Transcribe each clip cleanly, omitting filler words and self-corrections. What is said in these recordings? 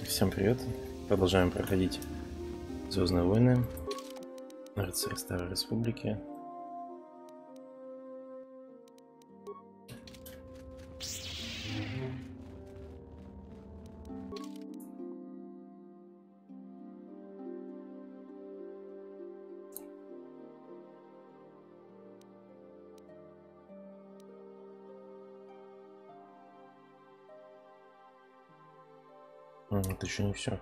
Всем привет! Продолжаем проходить Звездные войны, рыцари Старой Республики. Это еще не все.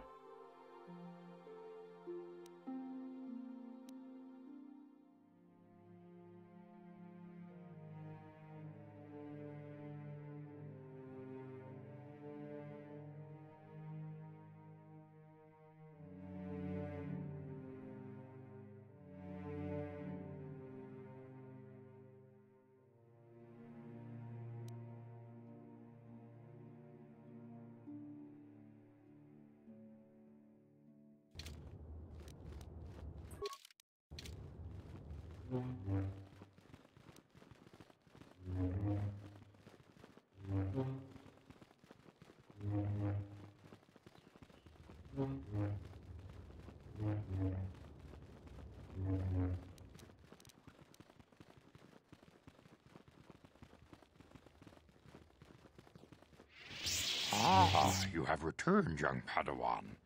You have returned, young Padawan.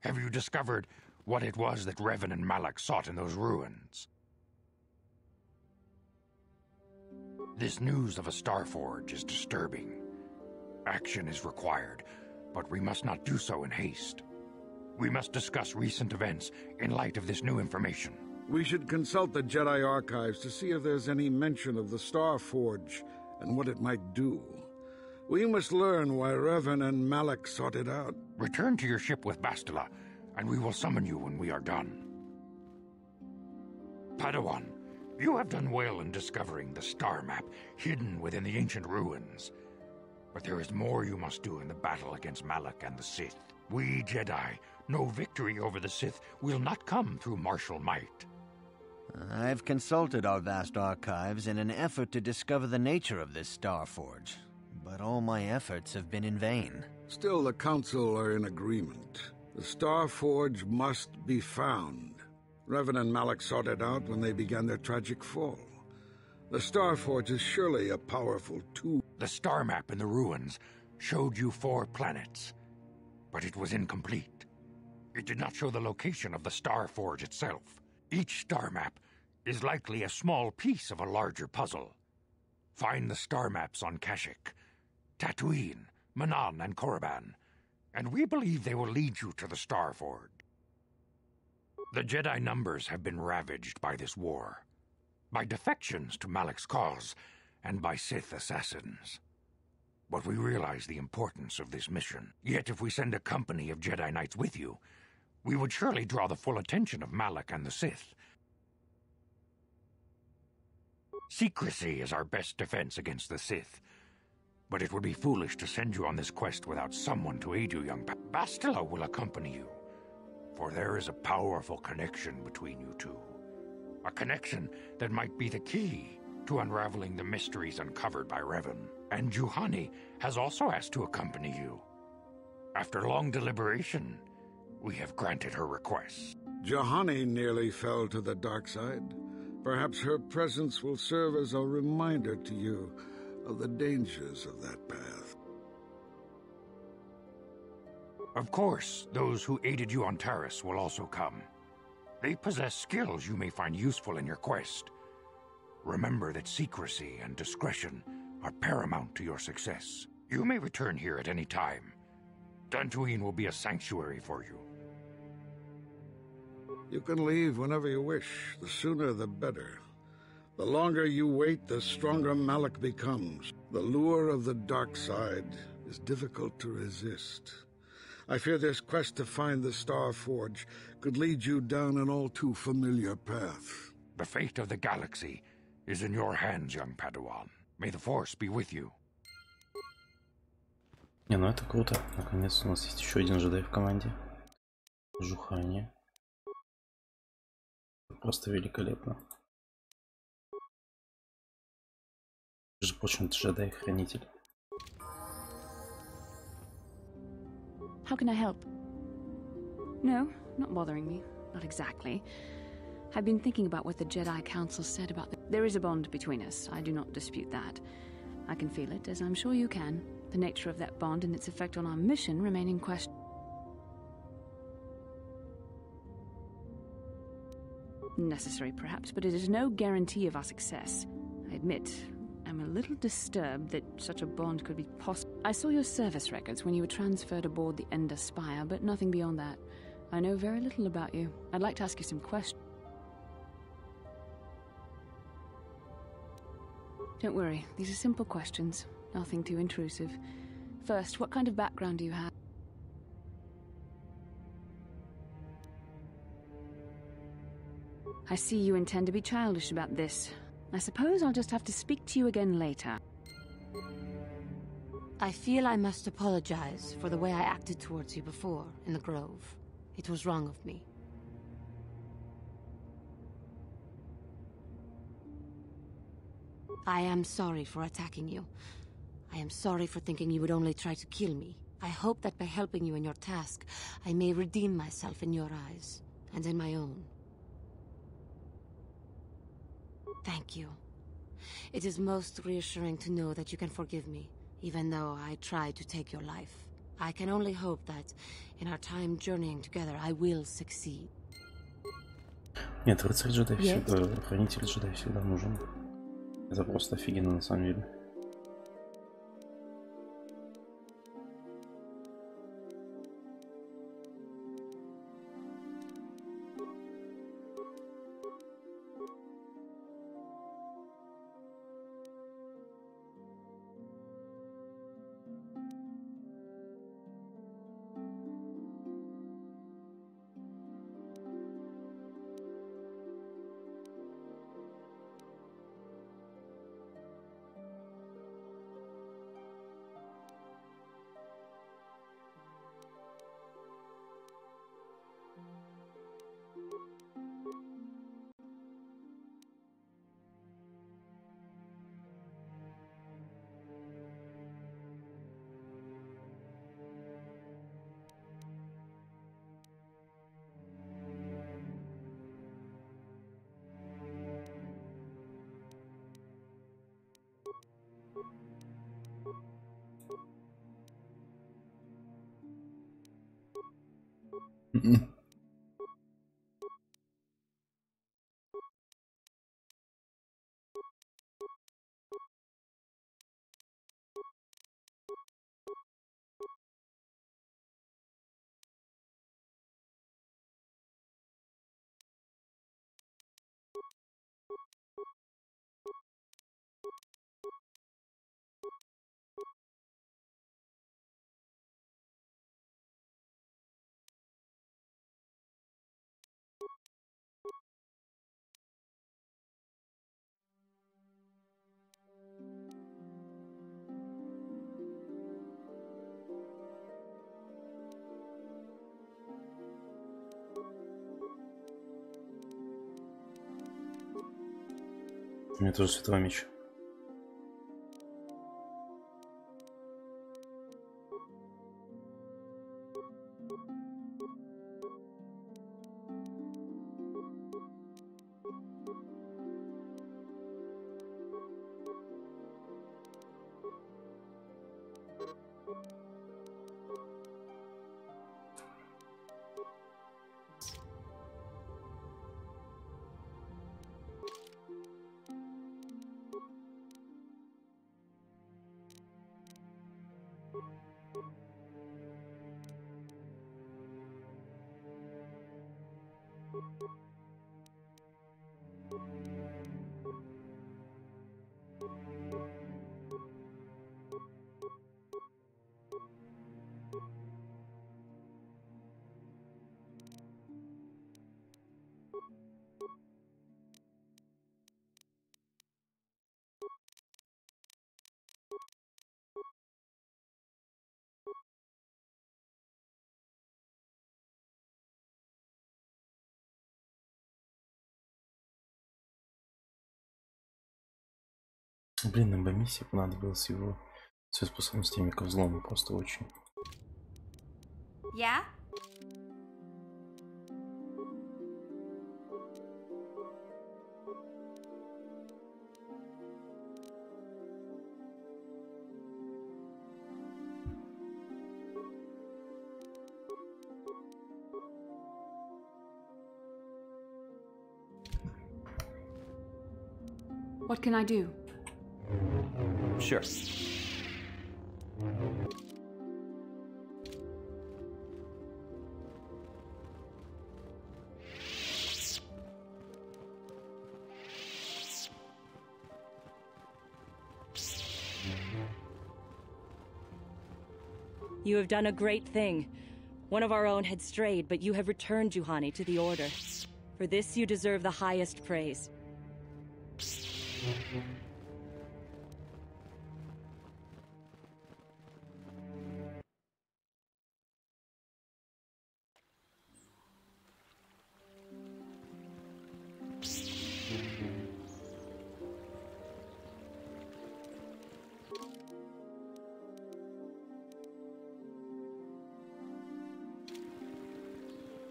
Have you discovered what it was that Revan and Malak sought in those ruins? This news of a Starforge is disturbing. Action is required, but we must not do so in haste. We must discuss recent events in light of this new information. We should consult the Jedi archives to see if there's any mention of the Starforge and what it might do. We must learn why Revan and Malak sought it out. Return to your ship with Bastila, and we will summon you when we are done. Padawan, you have done well in discovering the star map hidden within the ancient ruins. But there is more you must do in the battle against Malak and the Sith. We Jedi know victory over the Sith will not come through martial might. I've consulted our vast archives in an effort to discover the nature of this Starforge, but all my efforts have been in vain. Still, the Council are in agreement. The Starforge must be found. Revan and Malak sought it out when they began their tragic fall. The Starforge is surely a powerful tool. The star map in the ruins showed you 4 planets, but it was incomplete. It did not show the location of the Starforge itself. Each star map is likely a small piece of a larger puzzle. Find the star maps on Kashyyyk, Tatooine, Manan, and Korriban, and we believe they will lead you to the Starforge. The Jedi numbers have been ravaged by this war, by defections to Malak's cause, and by Sith assassins. But we realize the importance of this mission. Yet if we send a company of Jedi Knights with you, we would surely draw the full attention of Malak and the Sith. Secrecy is our best defense against the Sith, but it would be foolish to send you on this quest without someone to aid you, young Bastila will accompany you, for there is a powerful connection between you two. A connection that might be the key to unraveling the mysteries uncovered by Revan. And Juhani has also asked to accompany you. After long deliberation, we have granted her request. Juhani nearly fell to the dark side. Perhaps her presence will serve as a reminder to you of the dangers of that path. Of course, those who aided you on Taris will also come. They possess skills you may find useful in your quest. Remember that secrecy and discretion are paramount to your success. You may return here at any time. Dantooine will be a sanctuary for you. You can leave whenever you wish. The sooner the better. The longer you wait, the stronger Malak becomes. The lure of the dark side is difficult to resist. I fear this quest to find the Starforge could lead you down an all too familiar path. The fate of the galaxy is in your hands, young Padawan. May the Force be with you. Не, ну это круто. Наконец у нас есть еще один джедай в команде. Жухани. Просто великолепно. Между прочим, это джедай-хранитель. How can I help? No, not bothering me. Not exactly. I've been thinking about what the Jedi Council said about There is a bond between us. I do not dispute that. I can feel it, as I'm sure you can. The nature of that bond and its effect on our mission remain in question. Necessary, perhaps, but it is no guarantee of our success. I admit, I'm a little disturbed that such a bond could be possible. I saw your service records when you were transferred aboard the Ender Spire, but nothing beyond that. I know very little about you. I'd like to ask you some questions. Don't worry, these are simple questions. Nothing too intrusive. First, what kind of background do you have? I see you intend to be childish about this. I suppose I'll just have to speak to you again later. I feel I must apologize for the way I acted towards you before, in the Grove. It was wrong of me. I am sorry for attacking you. I am sorry for thinking you would only try to kill me. I hope that by helping you in your task, I may redeem myself in your eyes, and in my own. Thank you. It is most reassuring to know that you can forgive me, even though I tried to take your life. I can only hope that, in our time journeying together, I will succeed. Нет, рыцарь джедай всегда, хранитель джедай всегда нужен. Это просто офигенно на самом деле. У меня тоже световой меч. Блин, нам бы миссия понадобилась его с способностями ко взлому просто очень. Yeah? What can I do? Sure. You have done a great thing. One of our own had strayed, but you have returned Juhani to the Order. For this, you deserve the highest praise.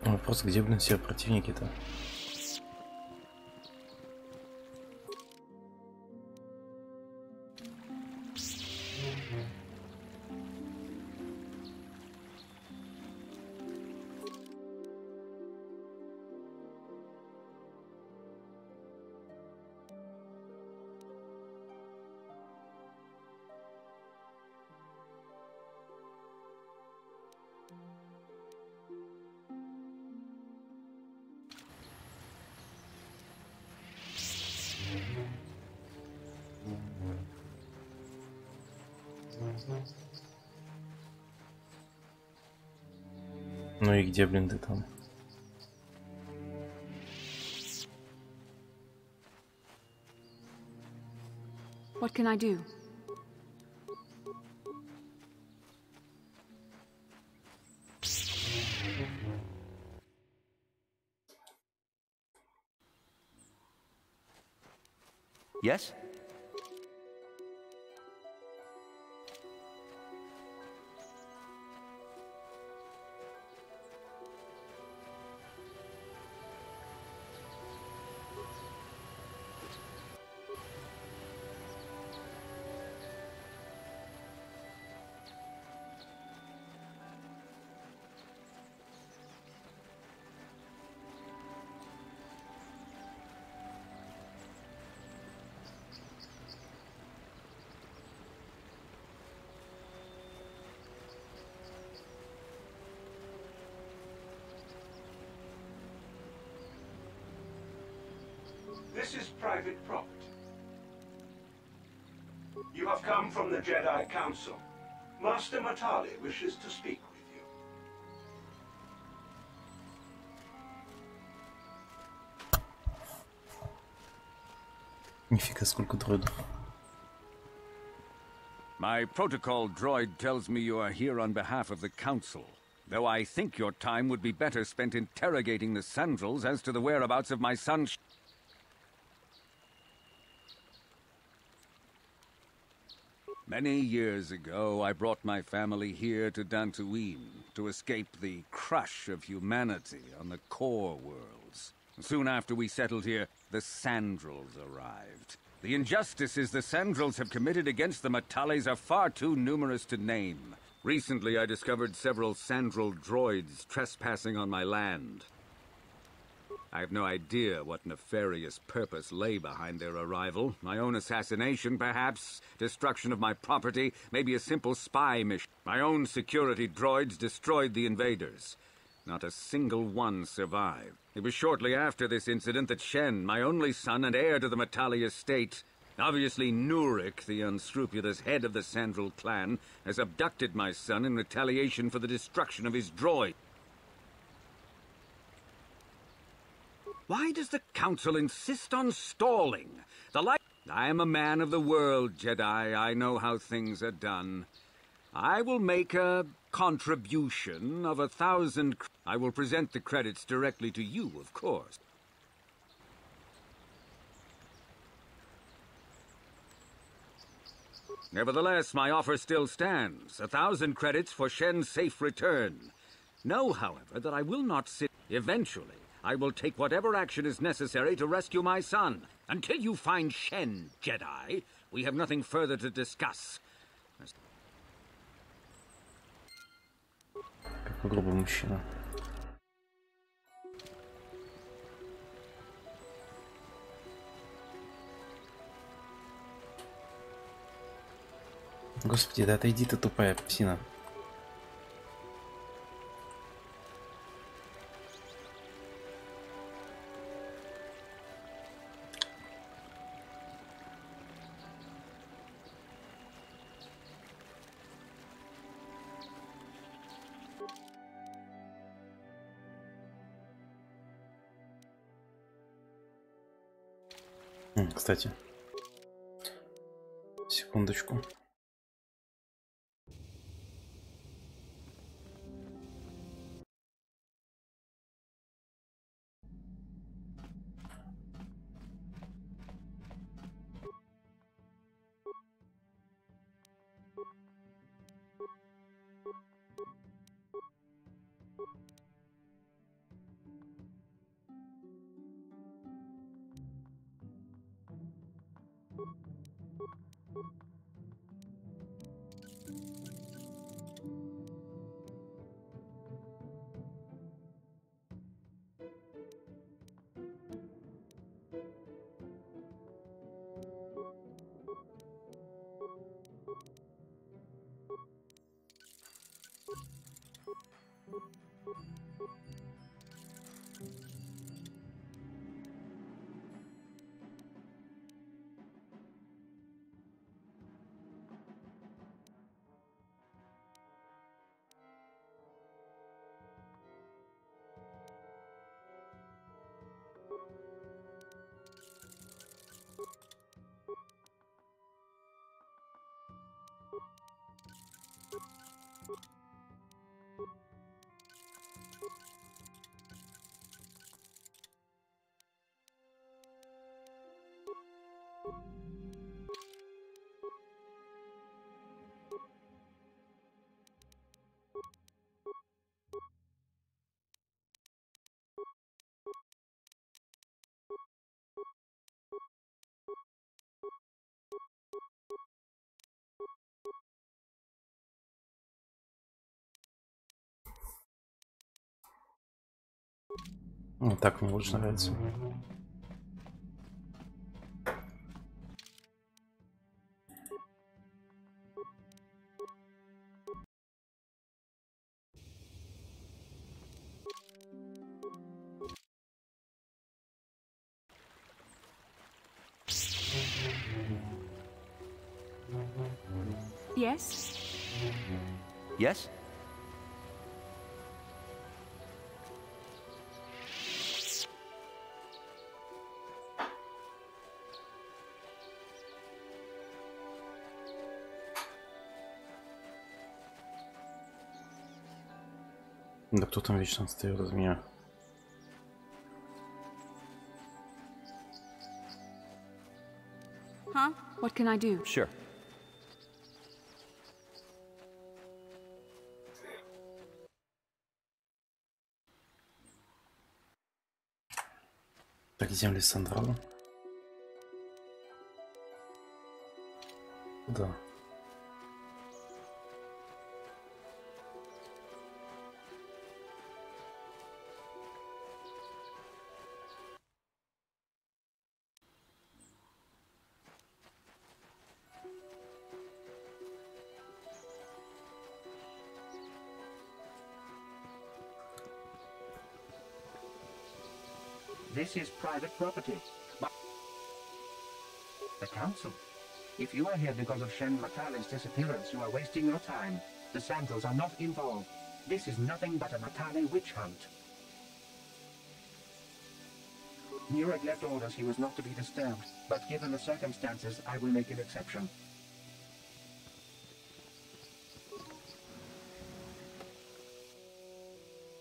Вопрос, где, блин, все противники-то? Ну и где, блин, ты там? What can I do? Yes? This is private property. You have come from the Jedi Council. Master Matali wishes to speak with you. Нифига, сколько дроидов. My protocol droid tells me you are here on behalf of the Council, though I think your time would be better spent interrogating the Sandrels as to the whereabouts of my son. Many years ago, I brought my family here to Dantooine to escape the crush of humanity on the core worlds. Soon after we settled here, the Sandrels arrived. The injustices the Sandrels have committed against the Matalis are far too numerous to name. Recently, I discovered several Sandrel droids trespassing on my land. I have no idea what nefarious purpose lay behind their arrival. My own assassination, perhaps. Destruction of my property. Maybe a simple spy mission. My own security droids destroyed the invaders. Not a single one survived. It was shortly after this incident that Shen, my only son and heir to the Matali estate, obviously Nurik, the unscrupulous head of the Sandrel clan, has abducted my son in retaliation for the destruction of his droid. Why does the Council insist on stalling? I am a man of the world, Jedi. I know how things are done. I will make a contribution of 1,000... I will present the credits directly to you, of course. Nevertheless, my offer still stands. 1,000 credits for Shen's safe return. Know, however, that I will not sit. Eventually, I will take whatever action is necessary to rescue my son. Until you find Shen, Jedi, we have nothing further to discuss. Какой грубый мужчина. Господи, да отойди ты, тупая псина. Кстати, секундочку. Вот так мне больше нравится. Yes? Yes? Да кто там вечно отстает от меня? Huh? What can I do? Sure. Так, земли Сандрала. Да. This is private property. But the council. If you are here because of Shen Matale's disappearance, you are wasting your time. The Santos are not involved. This is nothing but a Matale witch hunt. Nureg left orders he was not to be disturbed, but given the circumstances, I will make an exception.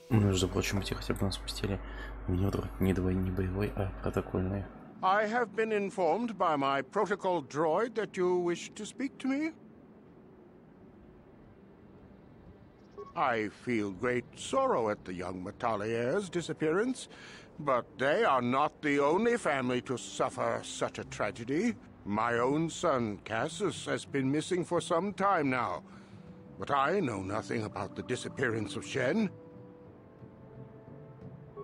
Между прочим, эти хотя бы нас спустили. Маневр не боевой, а протокольный. I have been informed by my protocol droid that you wish to speak to me. I feel great sorrow at the young Metalliers' disappearance, but they are not the only family to suffer such a tragedy. My own son, Cassius, has been missing for some time now, but I know nothing about the disappearance of Shen.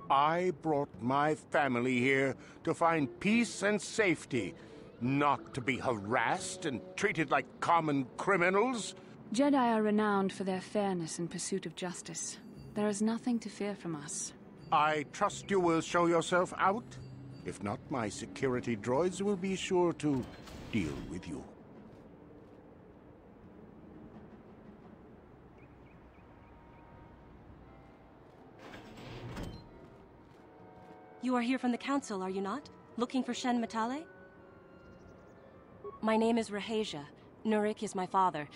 I brought my family here to find peace and safety, not to be harassed and treated like common criminals. Jedi are renowned for their fairness and pursuit of justice. There is nothing to fear from us. I trust you will show yourself out. If not, my security droids will be sure to deal with you. You are here from the Council, are you not? Looking for Shen Matale? My name is Rahasia. Nurik is my father.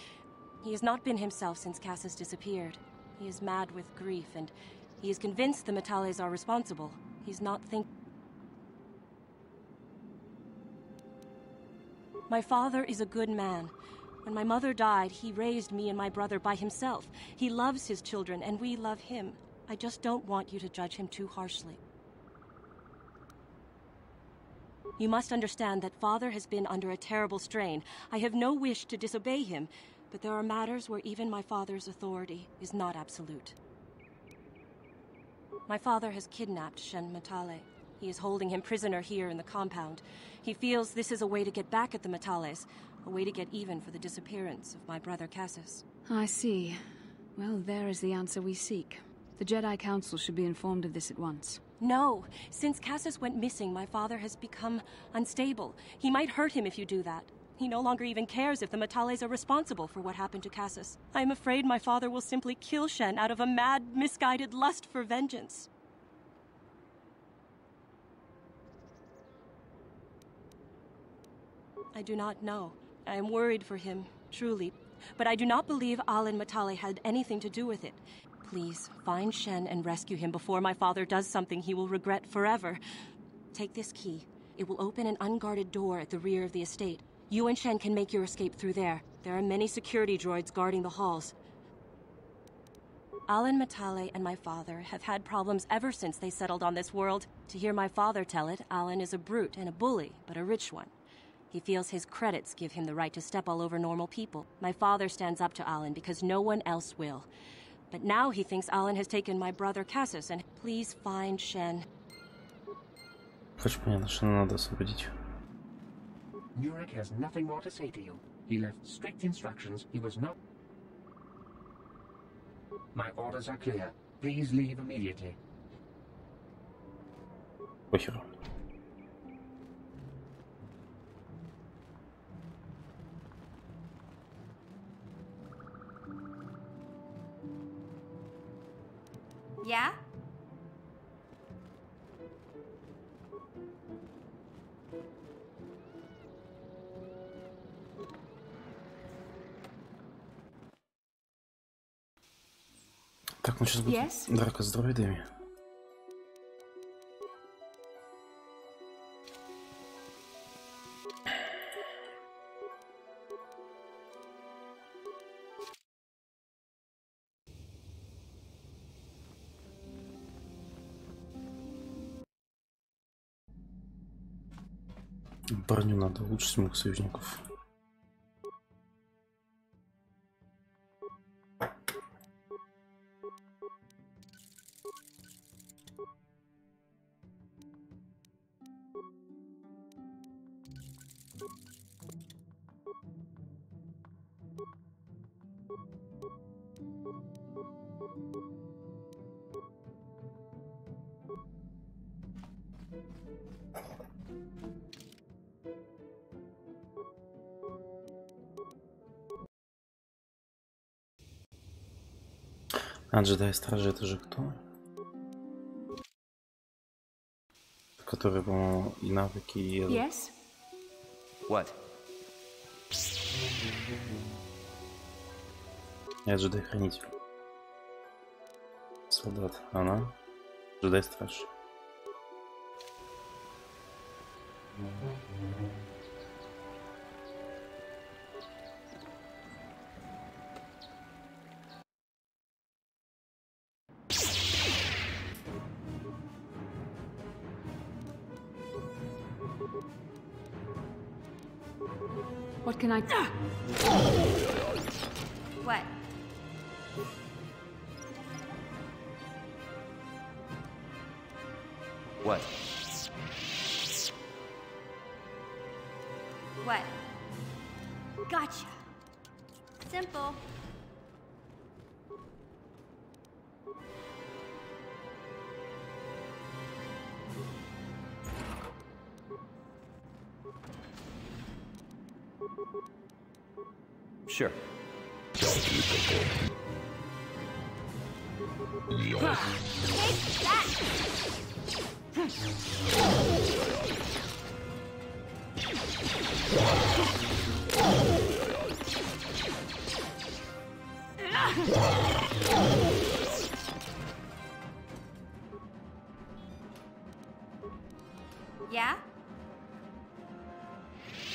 He has not been himself since Cassius disappeared. He is mad with grief, and he is convinced the Metales are responsible. He's not My father is a good man. When my mother died, he raised me and my brother by himself. He loves his children, and we love him. I just don't want you to judge him too harshly. You must understand that Father has been under a terrible strain. I have no wish to disobey him, but there are matters where even my father's authority is not absolute. My father has kidnapped Shen Matale. He is holding him prisoner here in the compound. He feels this is a way to get back at the Metales, a way to get even for the disappearance of my brother Cassius. I see. Well, there is the answer we seek. The Jedi Council should be informed of this at once. No. Since Cassius went missing, my father has become unstable. He might hurt him if you do that. He no longer even cares if the Metales are responsible for what happened to Cassius. I am afraid my father will simply kill Shen out of a mad, misguided lust for vengeance. I do not know. I am worried for him, truly. But I do not believe Alan Matale had anything to do with it. Please, find Shen and rescue him before my father does something he will regret forever. Take this key. It will open an unguarded door at the rear of the estate. You and Shen can make your escape through there. There are many security droids guarding the halls. Alan Matale and my father have had problems ever since they settled on this world. To hear my father tell it, Alan is a brute and a bully, but a rich one. He feels his credits give him the right to step all over normal people. My father stands up to Alan because no one else will. But now he thinks Alan has taken my brother Cassius, and please find Shen. Хоть понятно, что надо освободить. Nurik has nothing more to say to you. He left strict instructions. He was not... My orders are clear. Please leave immediately. Похеру. Yeah? Так, ну сейчас будет драка с дроидами. Броню надо улучшить моих союзников. А джедай стражи это же кто? Который, по-моему, и навыки, и... Yes? What? Я джедай-хранитель. Солдат. Она? Джедай-страж. What can I... What? What? What? Gotcha. Simple. Sure. Take that! Yeah?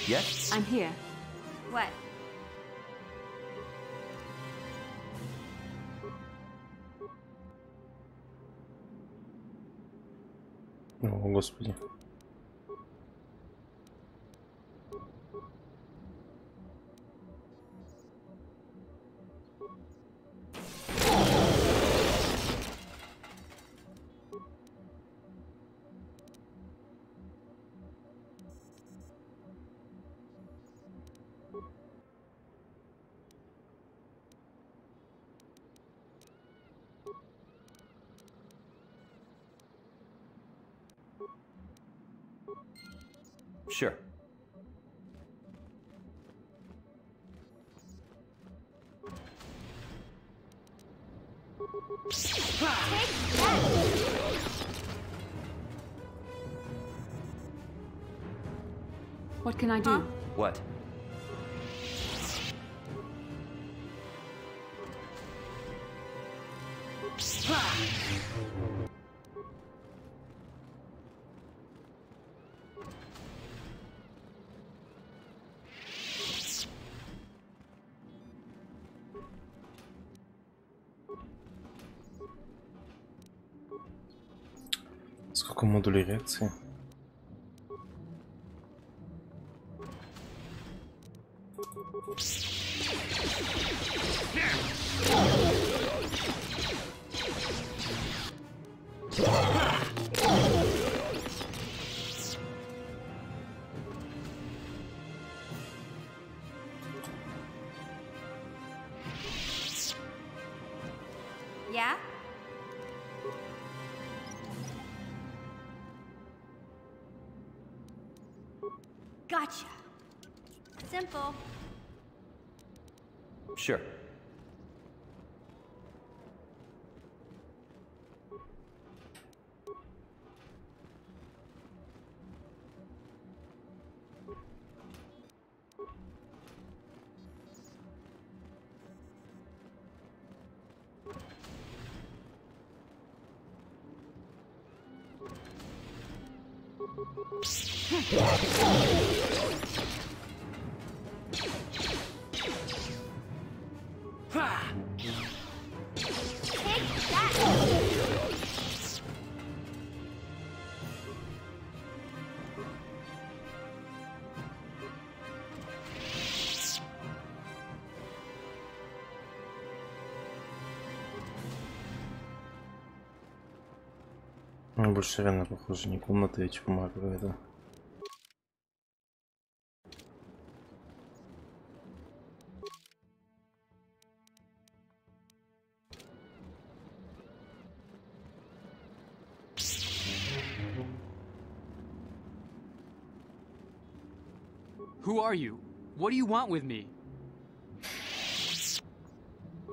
Yes? I'm here. What? О, Господи. Sure. What can I do? What? Сколько модулей реакции? Yeah? Gotcha. Simple. Sure. Ну, больше реально похоже не комната, а тьма какая-то. Who are you? What do you want with me?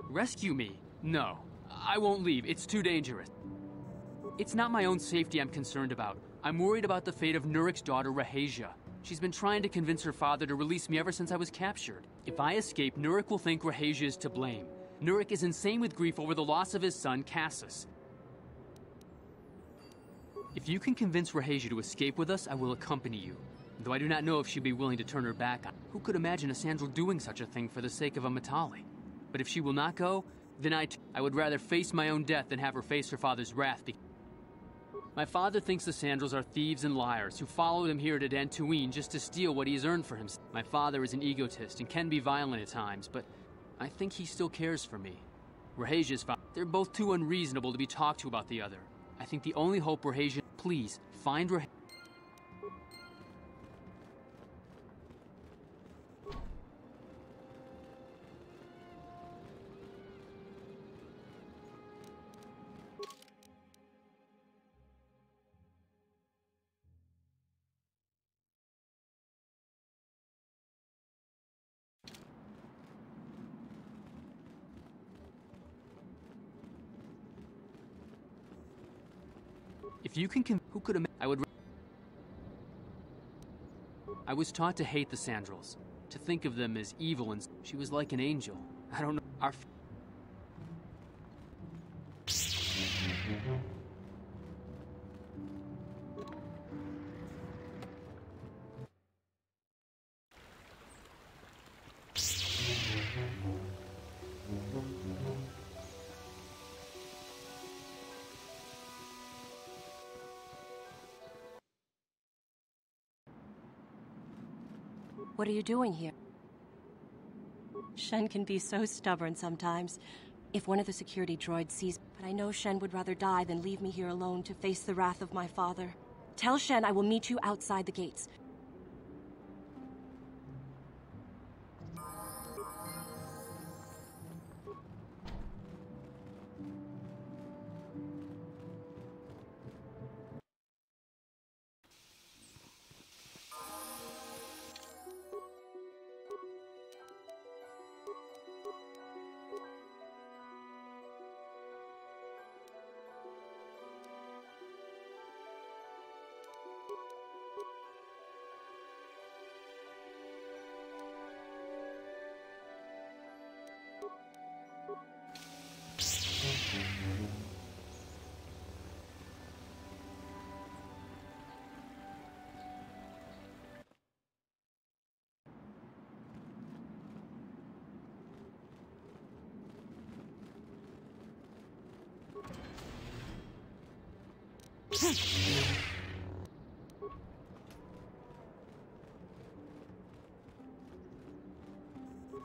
Rescue me? No. I won't leave. It's too dangerous. It's not my own safety I'm concerned about. I'm worried about the fate of Nurik's daughter, Rahasia. She's been trying to convince her father to release me ever since I was captured. If I escape, Nurik will think Rahasia is to blame. Nurik is insane with grief over the loss of his son, Cassus. If you can convince Rahasia to escape with us, I will accompany you. Though I do not know if she'd be willing to turn her back on. Who could imagine a Sandral doing such a thing for the sake of a Matali? But if she will not go, then I would rather face my own death than have her face her father's wrath. My father thinks the Sandals are thieves and liars who followed him here to Dantooine just to steal what he's earned for himself. My father is an egotist and can be violent at times, but I think he still cares for me. Raheja's father, they're both too unreasonable to be talked to about the other. I think the only hope Raheja... Please, find Raheja... If you can who could have... I was taught to hate the Sandals, to think of them as evil, and she was like an angel. I don't know. Our... What are you doing here? Shen can be so stubborn sometimes. If one of the security droids sees... But I know Shen would rather die than leave me here alone to face the wrath of my father. Tell Shen I will meet you outside the gates.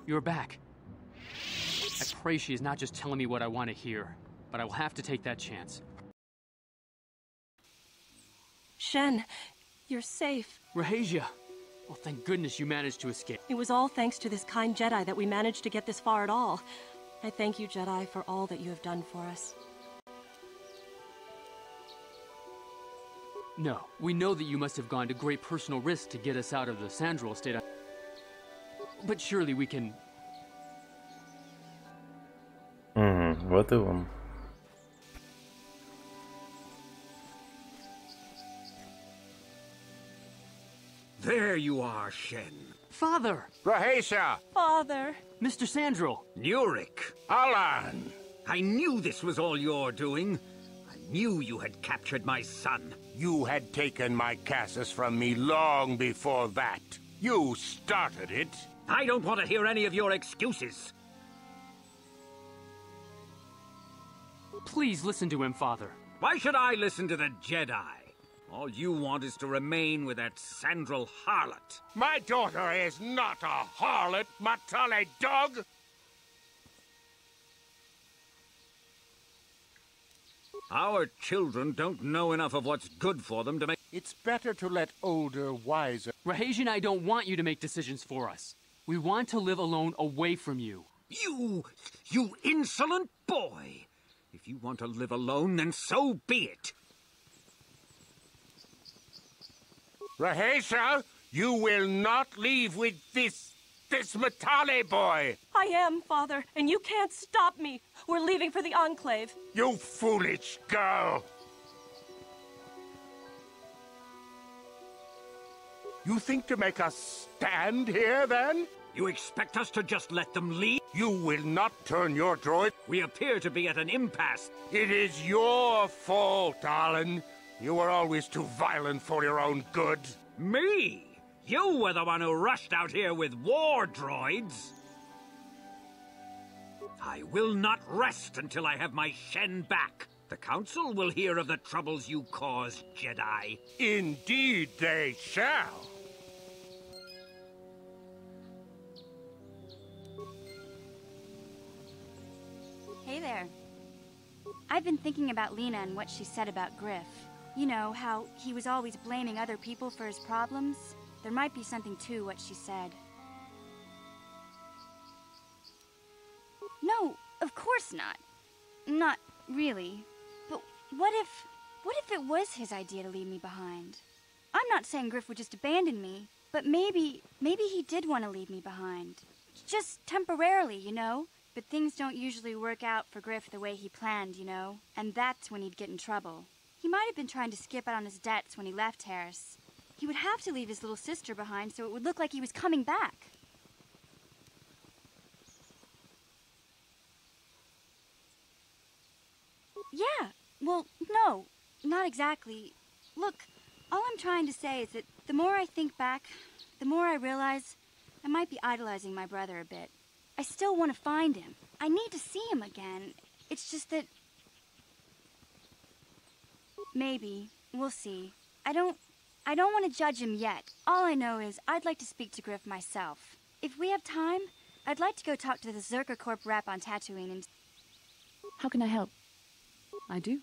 You're back. I pray she is not just telling me what I want to hear, but I will have to take that chance. Shen, you're safe. Raheja! Well, thank goodness you managed to escape. It was all thanks to this kind Jedi that we managed to get this far at all. I thank you, Jedi, for all that you have done for us. No, we know that you must have gone to great personal risk to get us out of the Sandral state. But surely we can... Вот и он. There you are, Shen. Father! Raheja! Father! Mr. Sandral! Nurik! Alan! I knew this was all your doing. I knew you had captured my son. You had taken my Cassus from me long before that. You started it. I don't want to hear any of your excuses. Please listen to him, Father. Why should I listen to the Jedi? All you want is to remain with that Sandral harlot. My daughter is not a harlot, Matale dog! Our children don't know enough of what's good for them to make... It's better to let older, wiser... Raheja and I don't want you to make decisions for us. We want to live alone away from you. You insolent boy! If you want to live alone, then so be it. Raheja, you will not leave with this Matale boy. I am, Father, and you can't stop me. We're leaving for the Enclave. You foolish girl. You think to make us stand here, then? You expect us to just let them leave? You will not turn your droid. We appear to be at an impasse. It is your fault, Alan. You were always too violent for your own good. Me? You were the one who rushed out here with war droids. I will not rest until I have my Shen back. The Council will hear of the troubles you caused, Jedi. Indeed they shall. Hey there. I've been thinking about Lena and what she said about Griff. You know, how he was always blaming other people for his problems. There might be something to what she said. No, of course not. Not really. But what if it was his idea to leave me behind? I'm not saying Griff would just abandon me, but maybe he did want to leave me behind. Just temporarily, you know? But things don't usually work out for Griff the way he planned, you know? And that's when he'd get in trouble. He might have been trying to skip out on his debts when he left Harris. He would have to leave his little sister behind so it would look like he was coming back. Yeah, well, no, not exactly. Look, all I'm trying to say is that the more I think back, the more I realize I might be idolizing my brother a bit. I still want to find him. I need to see him again. It's just that... Maybe. We'll see. I don't want to judge him yet. All I know is I'd like to speak to Griff myself. If we have time, I'd like to go talk to the Zerka Corp rep on Tatooine and... How can I help? I do.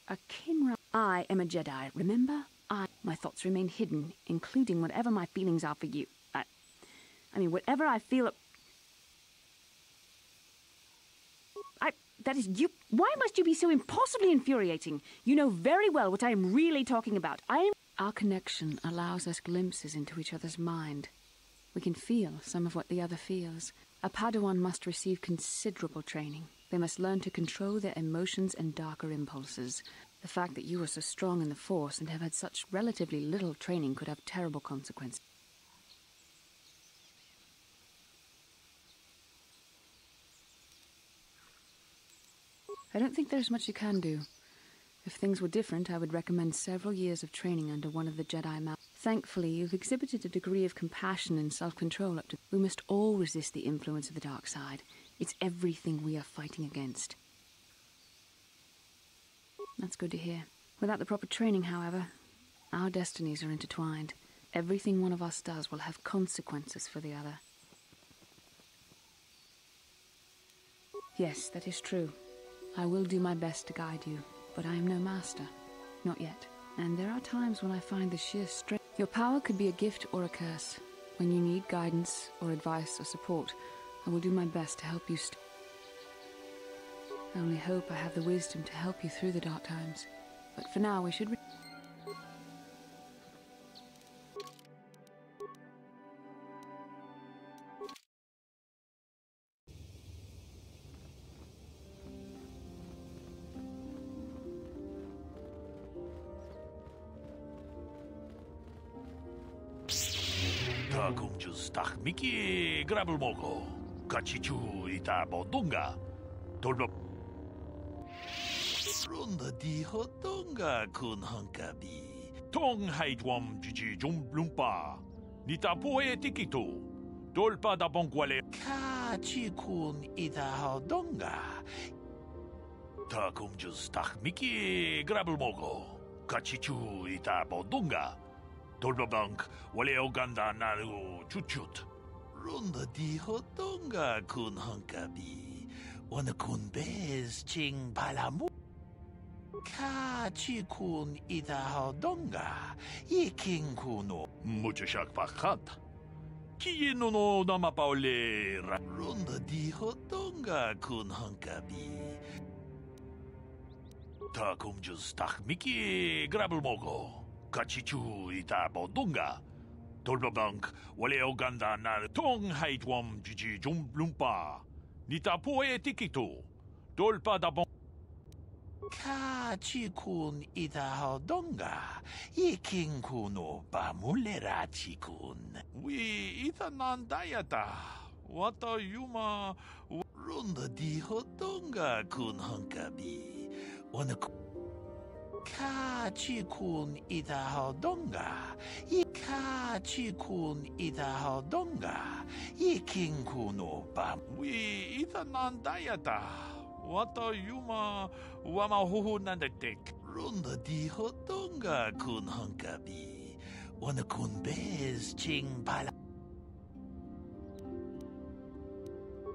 A Kinra. I am a Jedi, remember? My thoughts remain hidden, including whatever my feelings are for you. I mean, whatever I feel... That is you... Why must you be so impossibly infuriating? You know very well what I am really talking about. Our connection allows us glimpses into each other's mind. We can feel some of what the other feels. A Padawan must receive considerable training. They must learn to control their emotions and darker impulses. The fact that you are so strong in the Force and have had such relatively little training could have terrible consequences. I don't think there's much you can do. If things were different, I would recommend several years of training under one of the Jedi Masters. Thankfully, you've exhibited a degree of compassion and self-control up to... We must all resist the influence of the dark side. It's everything we are fighting against. That's good to hear. Without the proper training, however, our destinies are intertwined. Everything one of us does will have consequences for the other. Yes, that is true. I will do my best to guide you, but I am no master. Not yet. And there are times when I find the sheer strength. Your power could be a gift or a curse. When you need guidance or advice or support, I will do my best to help you. I only hope I have the wisdom to help you through the dark times. But for now, we should... 공주스 딱 미끼 그랍을 먹고 같이 주이다 보던가 돌려 론더 디호던가 군헌가비 통하이 좀 주지 좀 룸파 니타 포에 티키토 돌파다 봉과레 같이 군이다 호던가 다 공주스 딱 미끼 그랍을 먹고 같이 주이다 보던가 돌바방크 원래 오간다 나르고 주춧 론더 디호던가 군헌가비 오늘 군베스 칭 발라무 같이 군이다 호던가 이킹쿠노 무주샥 바칸타 키노노 나마파올레라 론더 디호던가 군헌가비 다 공주스 딱 미끼 그랍을 먹고 같이 주이다 보던가 돌바방크 원래 오간다 나르 통하이 좀 주지 좀 룸파 니타 포에 티키토 돌파다 봉 같이 군이다 호던가 이킹쿠노 바물레라치군 위 이타 난다야다 왔다 유마 론더 디호던가 군헌가비 오늘 Kachikun Itahodonga. Kachikun Itahodonga. Yikinkuno Bam. We Itanandayata. Wata Yuma Wamahu Nandatek. Runda di Hodonga kun Hunkabi. Wanakun Bez Ching Pala.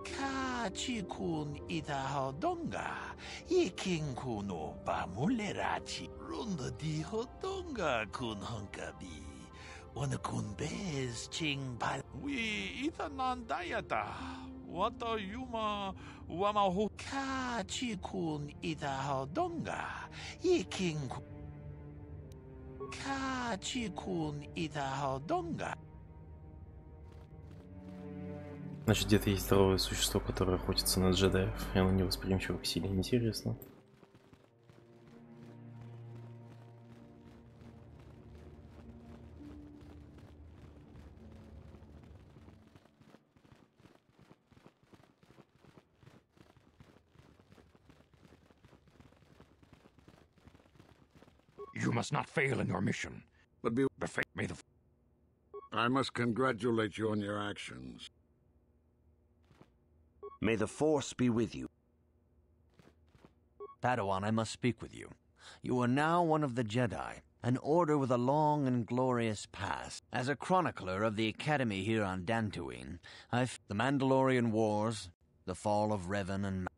Kachikun Itahodonga. Yikinkuno Bamulerachi. Runda di Hodonga kun Hunkabi. Wanakun Bez Ching Pala. We Itanandayata. Wata Yuma Wamahu. Kachikun Itahodonga. Yikinku. Kachikun Itahodonga. Значит, где-то есть здоровое существо, которое охотится на джедаев, и оно не восприимчиво к силе. Интересно. You must not fail in your mission. But may the... I must congratulate you on your actions. May the Force be with you. Padawan, I must speak with you. You are now one of the Jedi, an order with a long and glorious past. As a chronicler of the Academy here on Dantooine, the Mandalorian Wars, the fall of Revan and...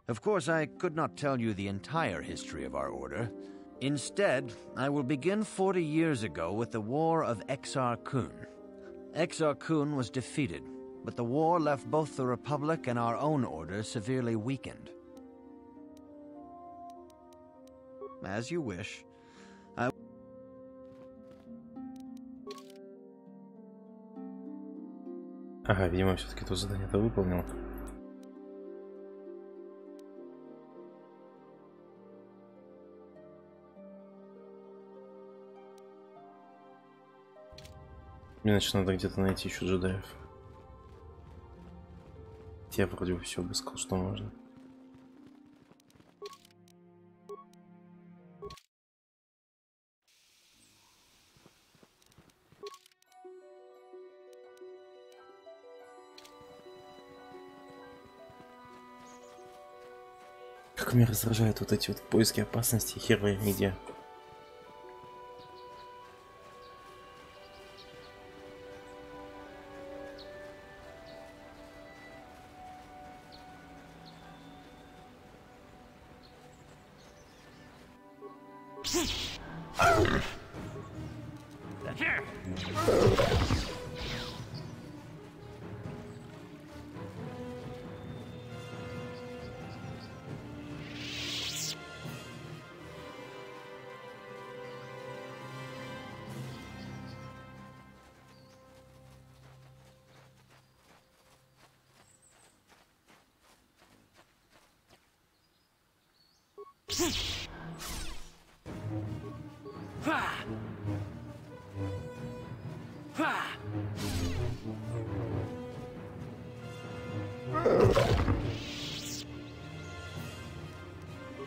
Of course, I could not tell you the entire history of our order. Instead, I will begin 40 years ago with the War of Exar Kun. Exar Kun was defeated, but the war left both the Republic and our own order severely weakened. As you wish. Ага, видимо, все-таки то задание-то выполнил. Мне значит, надо где-то найти еще джедаев. Я вроде бы все обыскал, что можно. Как меня раздражают вот эти вот поиски опасности, хер пойми где.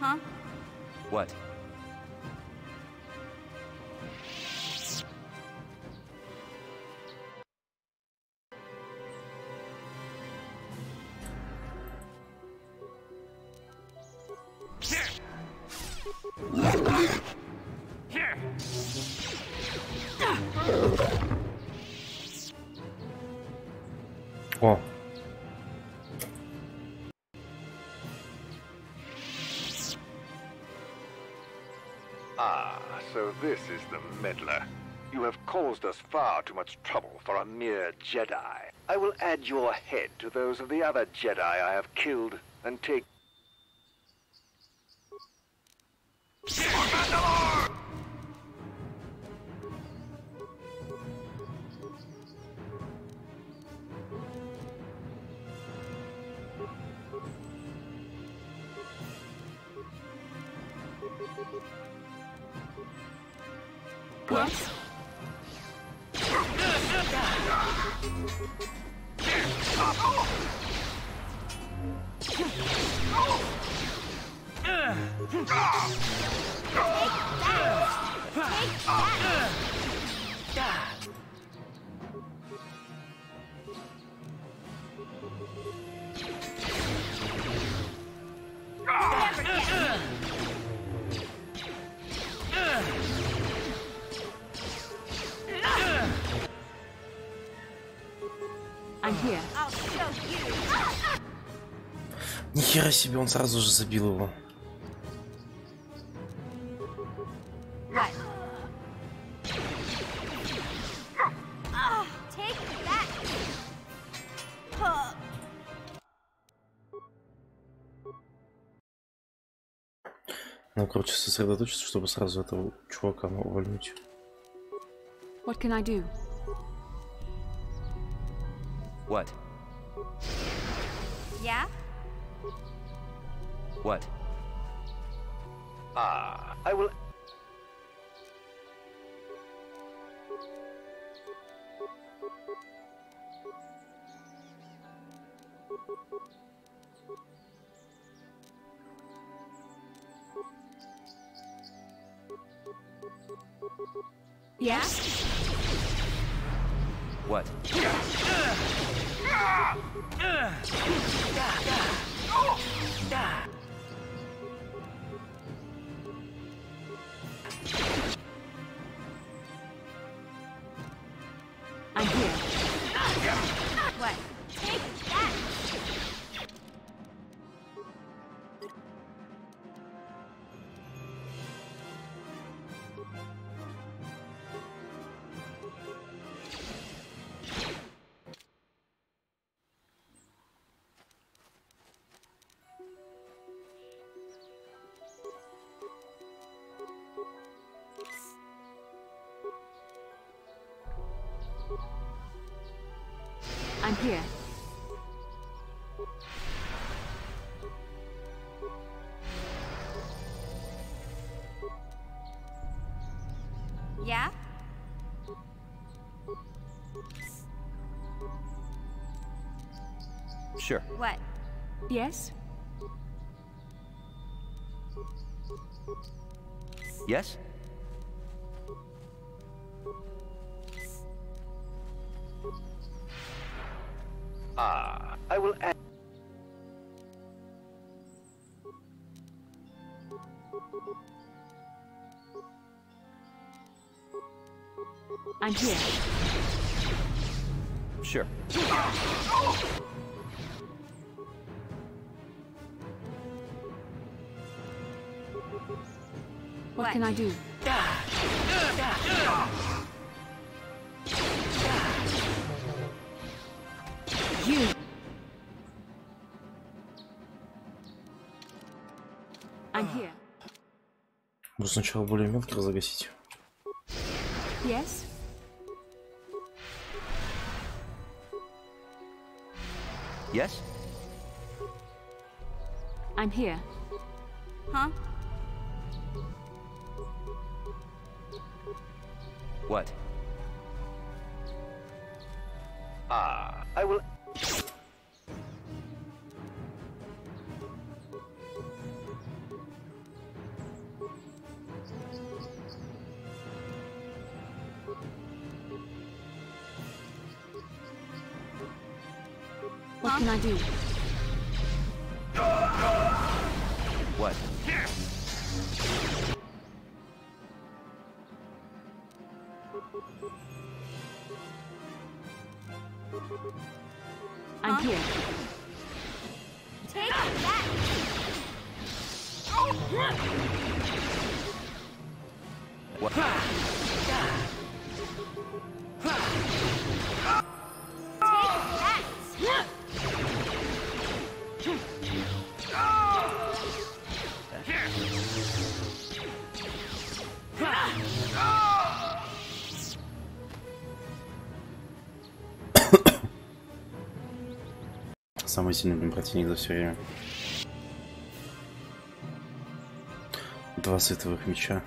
Huh? What? О. Ah, so this is the meddler. You have caused us far too much trouble for a mere Jedi. I will add your head to those of the other Jedi I have killed and take... What? Нихера себе, он сразу же забил его. Ну, короче, сосредоточиться, чтобы сразу этого чувака увольнуть. What can I do? What? Yeah? What? I will... Yes? What? I'm here. What? Take that! I'm here. Yeah? Sure. What? Yes? Yes? I will add... I'm here. Sure. What can I do? You. I'm here. Может сначала более мелких загасить. Yes? Yes? I'm here. Huh? What? I will... What can I do? What? I'm here. Take that! What? Самый сильный, блин, противник за все время. 2 световых меча.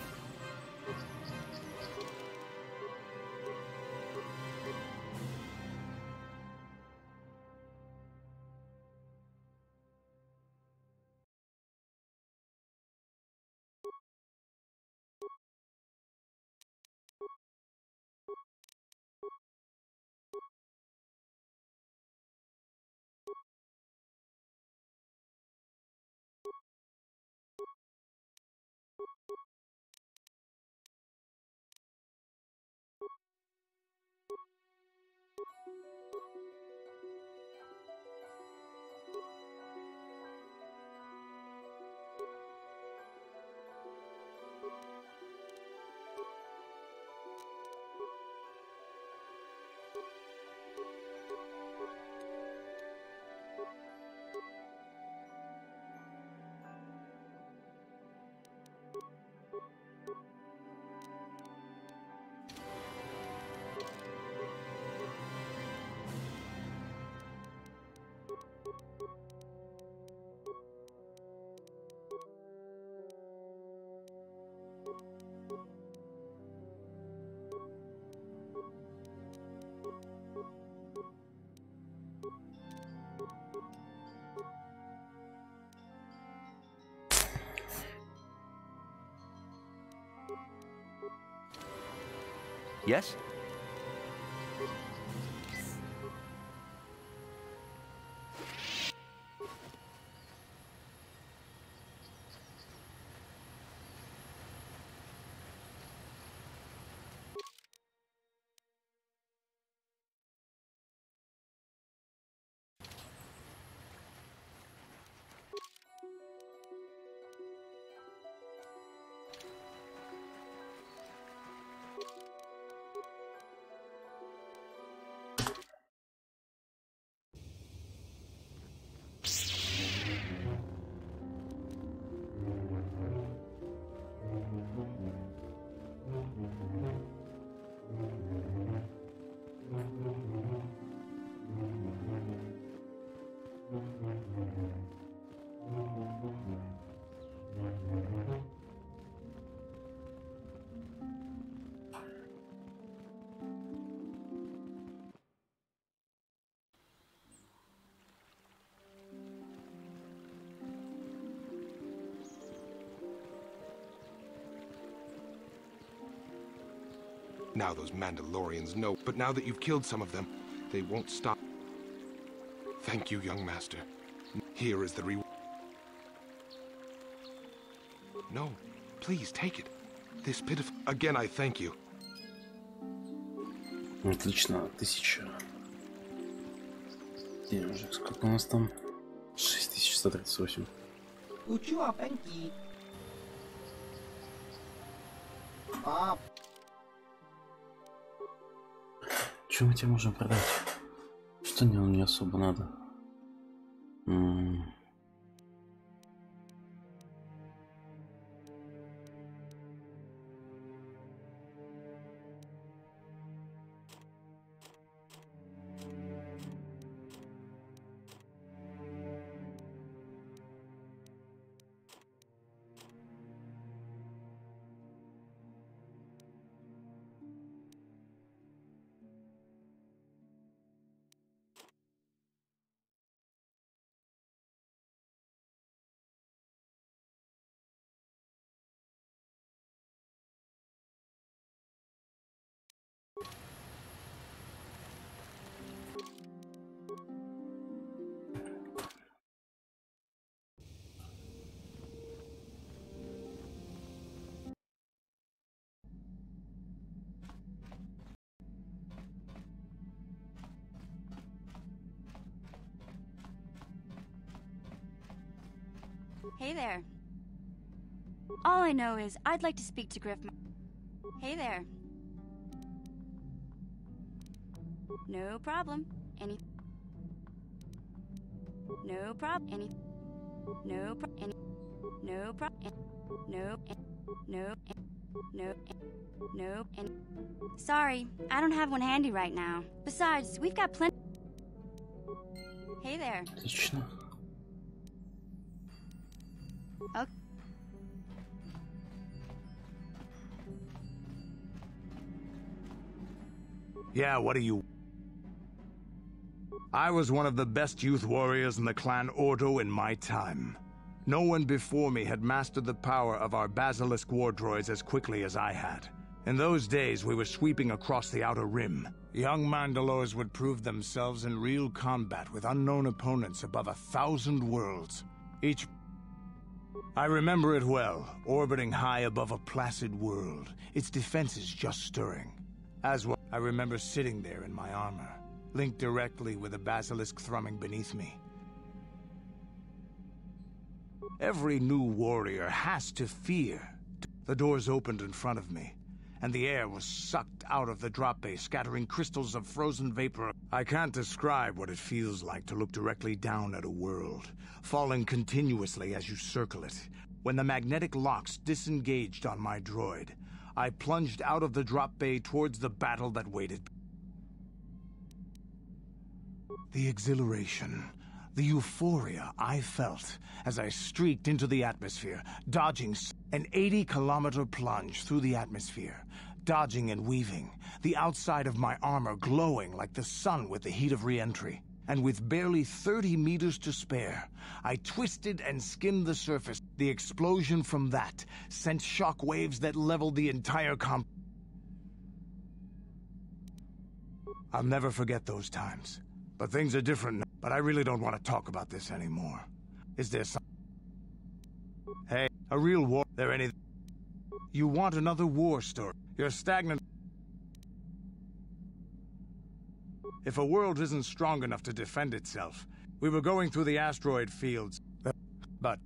Yes? Now those Mandalorians know, but now that you've killed some of them, they won't stop. Thank you, young master. Here is the reward. No, please take it. This pitiful... Again, I thank you. Отлично, 1000. Денежек. Сколько у нас там? 6138. Что мы тебе можем продать? Что нам не особо надо? Hey there. All I know is I'd like to speak to Griff. Hey there. No problem. Any. No problem. Any. No problem. Any. No problem. No. No. No. No. Any. Sorry, I don't have one handy right now. Besides, we've got plenty. Hey there. Отлично. Okay. Yeah, what do you... I was one of the best youth warriors in the clan Ordo in my time. No one before me had mastered the power of our basilisk war droids as quickly as I had. In those days, we were sweeping across the Outer Rim. Young Mandalores would prove themselves in real combat with unknown opponents above 1,000 worlds. Each... I remember it well, orbiting high above a placid world, its defenses just stirring. As well, I remember sitting there in my armor, linked directly with a basilisk thrumming beneath me. Every new warrior has to fear. The doors opened in front of me, and the air was sucked out of the drop bay, scattering crystals of frozen vapor. I can't describe what it feels like to look directly down at a world, falling continuously as you circle it. When the magnetic locks disengaged on my droid, I plunged out of the drop bay towards the battle that waited. The exhilaration, the euphoria I felt as I streaked into the atmosphere, dodging an 80-kilometer plunge through the atmosphere, dodging and weaving, the outside of my armor glowing like the sun with the heat of re-entry. And with barely 30 meters to spare, I twisted and skimmed the surface. The explosion from that sent shock waves that leveled the entire I'll never forget those times. But things are different now. But I really don't want to talk about this anymore. Is there some... Hey, a real war... There any... You want another war story? You're stagnant... If a world isn't strong enough to defend itself... We were going through the asteroid fields... But...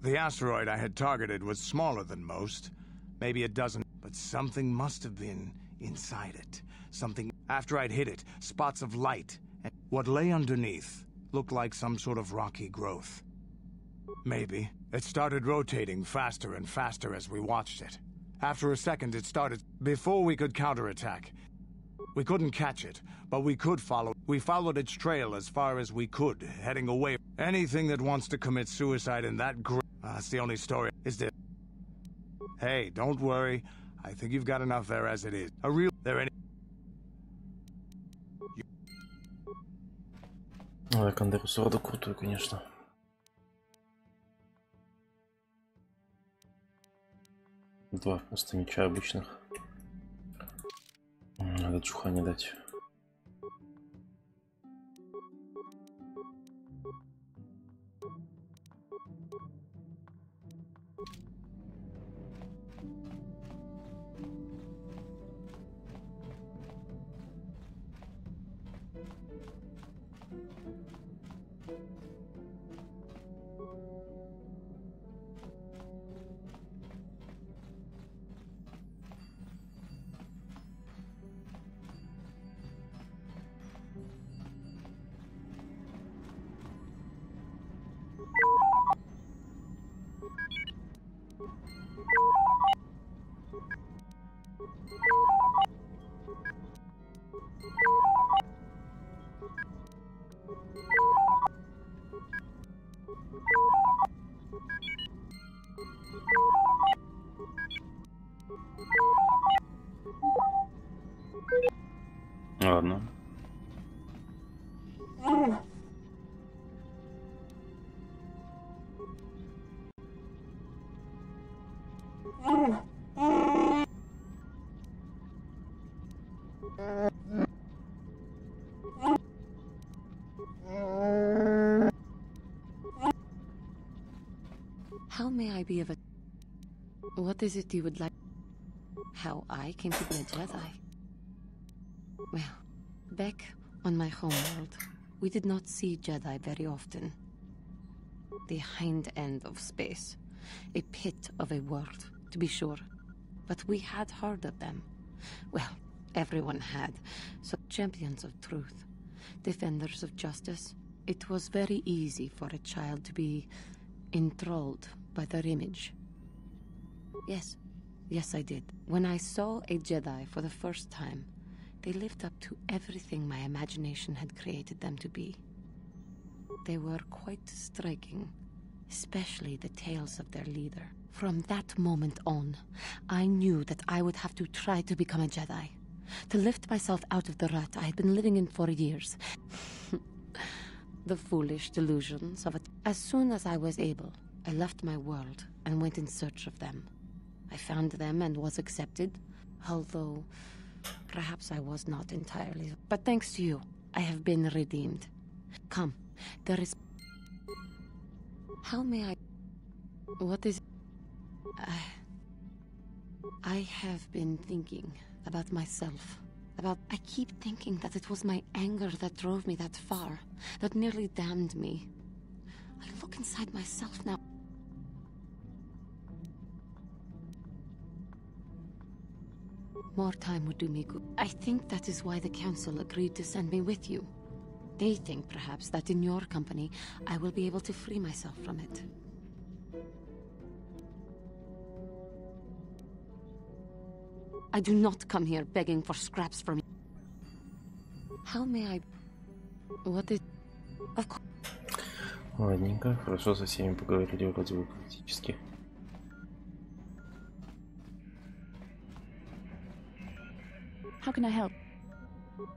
The asteroid I had targeted was smaller than most. Maybe a dozen... But something must have been inside it. Something... After I'd hit it, spots of light... And what lay underneath looked like some sort of rocky growth. Maybe. It started rotating faster and faster as we watched it. After a second, it started... Before we could counterattack. We couldn't catch it, but we could follow... We followed its trail as far as we could, heading away. Anything that wants to commit suicide in that that's the only story. Is there... Hey, don't worry. I think you've got enough there as it is. A real... There any... Кандеру сроду крутую, конечно. Два просто меча обычных. Надо чуха не дать. Ладно. How may I be of a... What is it you would like? How I came to be a Jedi? Well, back on my homeworld, we did not see Jedi very often. The hind end of space. A pit of a world, to be sure. But we had heard of them. Well, everyone had. So, champions of truth, defenders of justice. It was very easy for a child to be enthralled by their image. Yes, yes I did. When I saw a Jedi for the first time, they lived up to everything my imagination had created them to be. They were quite striking, especially the tales of their leader. From that moment on, I knew that I would have to try to become a Jedi, to lift myself out of the rut I had been living in for years. The foolish delusions of it. As soon as I was able, I left my world and went in search of them. I found them and was accepted, although perhaps I was not entirely. But thanks to you, I have been redeemed. Come, there is... How may I... What is... I have been thinking about myself. I keep thinking that it was my anger that drove me that far, that nearly damned me. I look inside myself now. More time would do me good. I think that is why the Council agreed to send me with you. They think, perhaps, that in your company, I will be able to free myself from it. I do not come here begging for scraps from you. How may I... What is... Of course... Ладненько, хорошо, со всеми поговорили вроде бы практически. How can I help?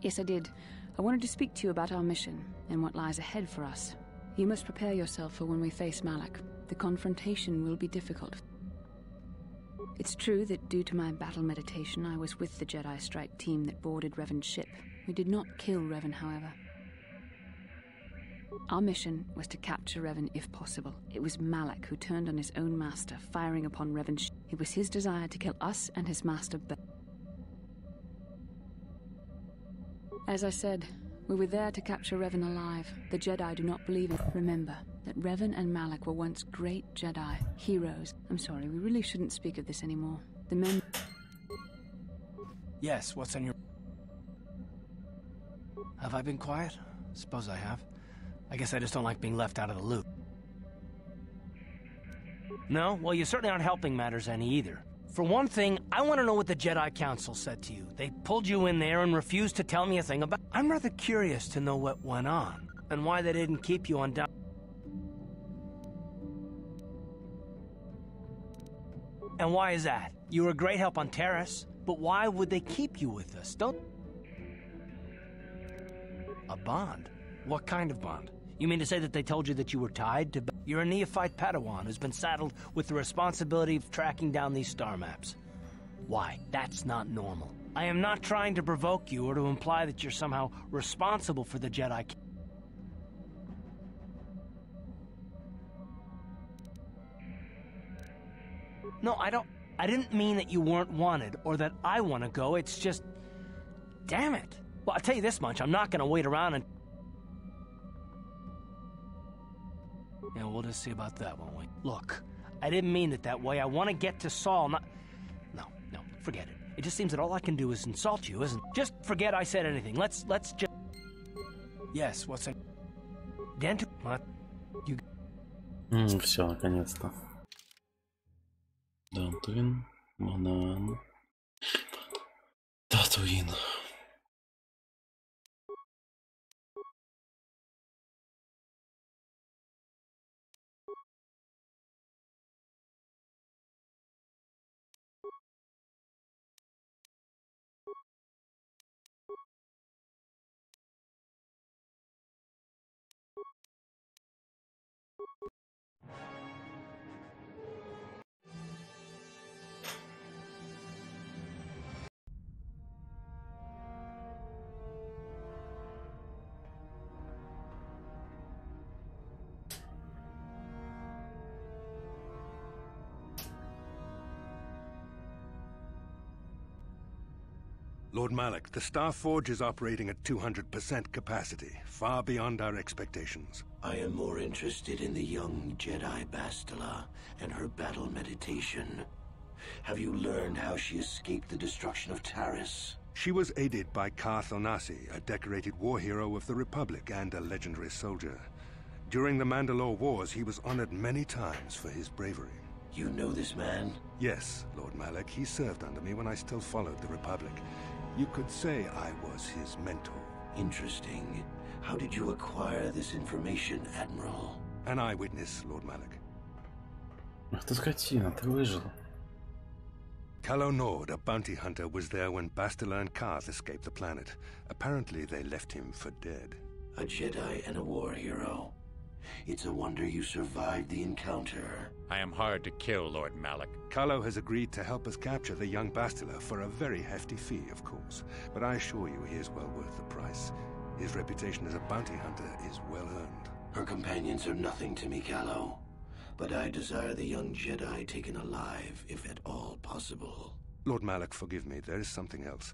Yes, I did. I wanted to speak to you about our mission and what lies ahead for us. You must prepare yourself for when we face Malak. The confrontation will be difficult. It's true that due to my battle meditation, I was with the Jedi strike team that boarded Revan's ship. We did not kill Revan, however. Our mission was to capture Revan if possible. It was Malak who turned on his own master, firing upon Revan's ship. It was his desire to kill us and his master. As I said, we were there to capture Revan alive. The Jedi do not believe in. Remember that Revan and Malak were once great Jedi, heroes. I'm sorry, we really shouldn't speak of this anymore. The men... Yes, what's on your... Have I been quiet? Suppose I have. I guess I just don't like being left out of the loop. No? Well, you certainly aren't helping matters any either. For one thing, I want to know what the Jedi Council said to you. They pulled you in there and refused to tell me a thing about... I'm rather curious to know what went on, and why they didn't keep you on down... And why is that? You were a great help on Terrace, but why would they keep you with us? Don't... A bond? What kind of bond? You mean to say that they told you that you were tied to... You're a neophyte Padawan who's been saddled with the responsibility of tracking down these star maps. Why? That's not normal. I am not trying to provoke you or to imply that you're somehow responsible for the Jedi... No, I didn't mean that you weren't wanted or that I want to go. It's just... Damn it. Well, I'll tell you this much. I'm not going to wait around and... Yeah, we'll just see about that, won't we? Look, I didn't mean it that way. I want to get to Saul, not... No, forget it. It just seems that all I can do is insult you, isn't it? Just forget I said anything. Let's just... Yes, what's it? Dentu... What? You... Все, наконец-то. Дантуин, Манан, Татуин. Lord Malak, the Star Forge is operating at 200% capacity, far beyond our expectations. I am more interested in the young Jedi Bastila and her battle meditation. Have you learned how she escaped the destruction of Taris? She was aided by Karth Onasi, a decorated war hero of the Republic and a legendary soldier. During the Mandalore Wars, he was honored many times for his bravery. You know this man? Yes, Lord Malak. He served under me when I still followed the Republic. You could say I was his mentor. Interesting. How did you acquire this information, Admiral? An eyewitness, Lord Malak. Ах ты скотина, ты выжил. Calo Nord, a bounty hunter, was there when Bastila and Karth escaped the planet. Apparently they left him for dead. A Jedi and a war hero. It's a wonder you survived the encounter. I am hard to kill, Lord Malak. Calo has agreed to help us capture the young Bastila for a very hefty fee, of course. But I assure you he is well worth the price. His reputation as a bounty hunter is well earned. Her companions are nothing to me, Calo. But I desire the young Jedi taken alive, if at all possible. Lord Malak, forgive me. There is something else.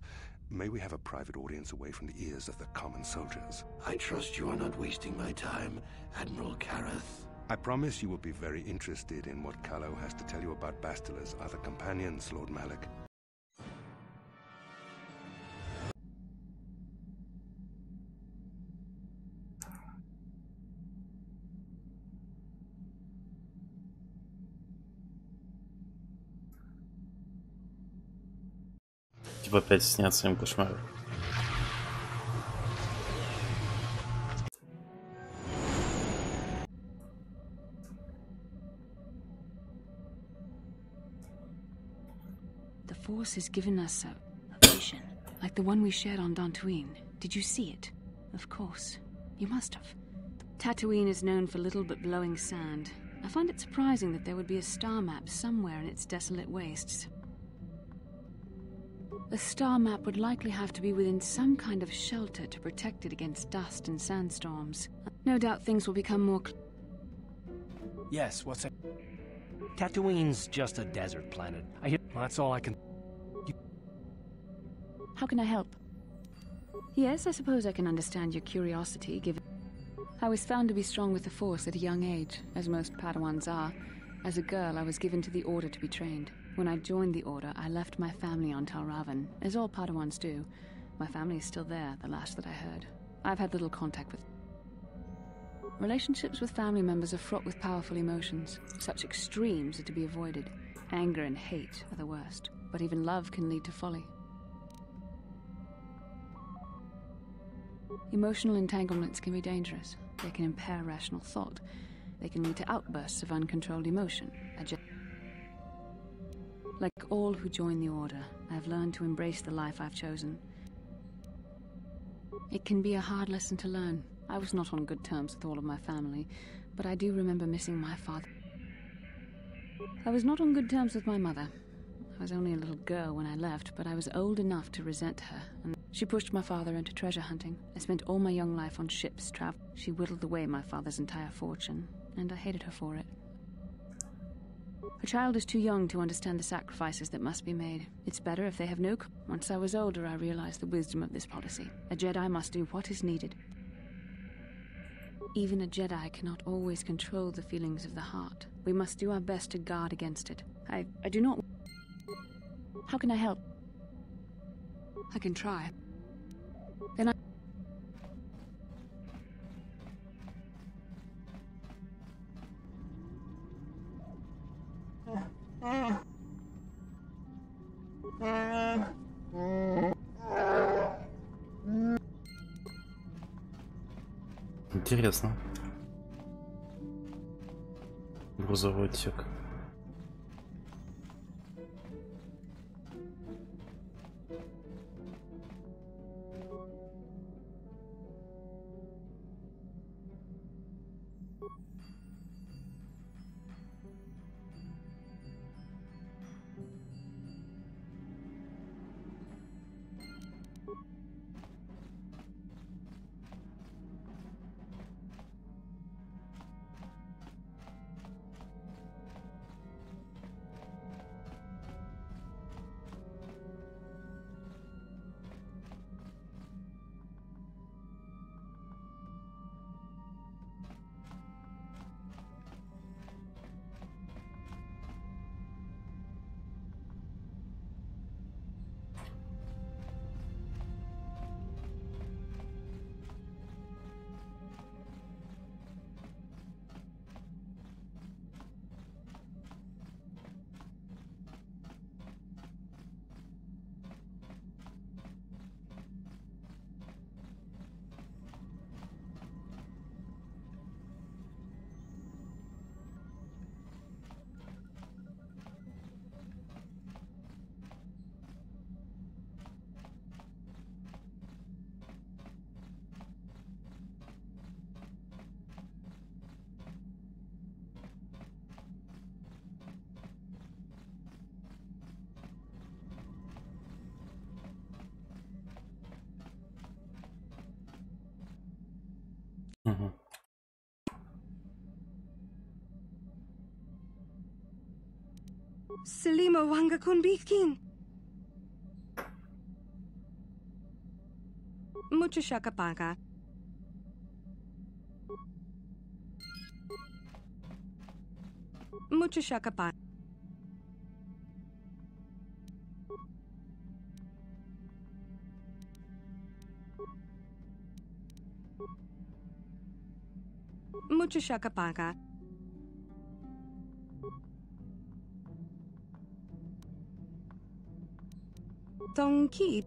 May we have a private audience away from the ears of the common soldiers? I trust you are not wasting my time, Admiral Kareth. I promise you will be very interested in what Calo has to tell you about Bastila's other companions, Lord Malak. Типа опять снятся им кошмары. The Force has given us a vision, like the one we shared on Dantooine. Did you see it? Of course. You must have. Tatooine is known for little but blowing sand. I find it surprising that there would be a star map somewhere in its desolate wastes. The star map would likely have to be within some kind of shelter to protect it against dust and sandstorms. No doubt things will become more Yes, what's it? Tatooine's just a desert planet. I hear. That's all I can. How can I help? Yes, I suppose I can understand your curiosity, given I was found to be strong with the Force at a young age, as most Padawans are. As a girl, I was given to the Order to be trained. When I joined the Order, I left my family on Talravan, as all Padawans do. My family is still there, the last that I heard. I've had little contact with relationships with family members are fraught with powerful emotions. Such extremes are to be avoided. Anger and hate are the worst, but even love can lead to folly. Emotional entanglements can be dangerous. They can impair rational thought. They can lead to outbursts of uncontrolled emotion. Like all who join the Order, I have learned to embrace the life I've chosen. It can be a hard lesson to learn. I was not on good terms with all of my family, but I do remember missing my father. I was not on good terms with my mother. I was only a little girl when I left, but I was old enough to resent her, and she pushed my father into treasure hunting. I spent all my young life on ships, She whittled away my father's entire fortune, and I hated her for it. A child is too young to understand the sacrifices that must be made. It's better if they have no... Once I was older, I realized the wisdom of this policy. A Jedi must do what is needed. Even a Jedi cannot always control the feelings of the heart. We must do our best to guard against it. I do not... How can I help? I can try. Then I... Интересно. Грузовой отсек. Selima wanga kunbikin. Mucha shakapaka. Mucha shakapaka. Mucha shakapaka. Donkey.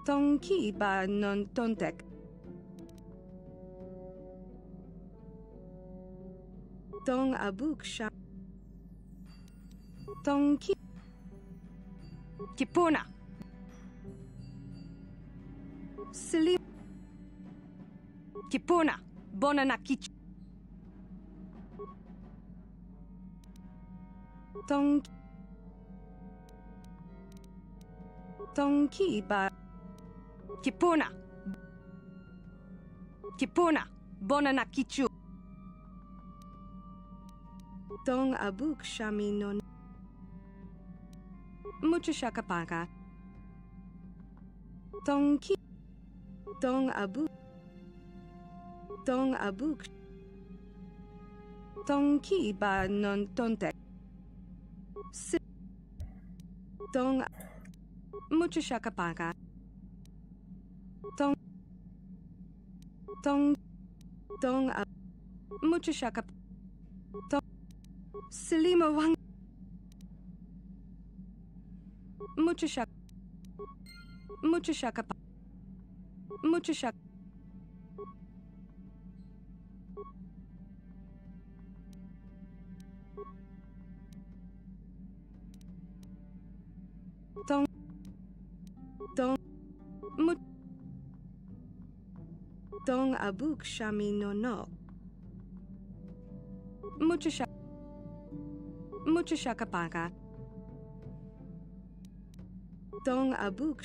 Donkey ba non tontek. Dong abuk sha. Donkey. Kipuna. Slim. Kipona. Bonanakichu. Tonki ba. Kipona. Kipona. Bonanakichu. Tong abuk shami non. Mucho shakapaka. Tonki. Tong abuk. Tong abuk. Tonki ba non tontek. Tong. Mucho shakapaka. Tong. Tong. Tong. Mucho shakap. Tong. Selima wang. Mucho shak. Mucho shakapa. Mucho shak. Tong. Tong. Tong abuk shami no. Mucho shak. Mucho shakapaka. Tong abuk.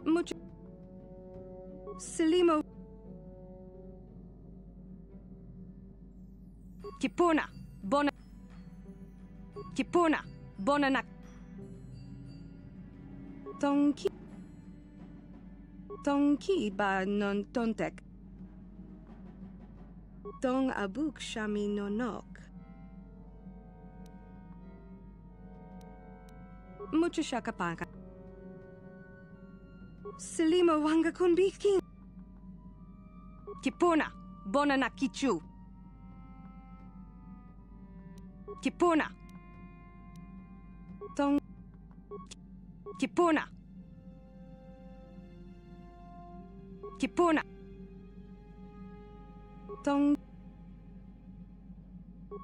Mucho. Selimo. Kipona. Bona. Kipona. Bonanak. Tonki. Tonki ba non tontek. Tong abuk shami no nok. Mucho shakapaka. Selima wanga kunbiking. Kipona. Bonanakichu. Kipona. Tong. Kipona. Kipona. Tong.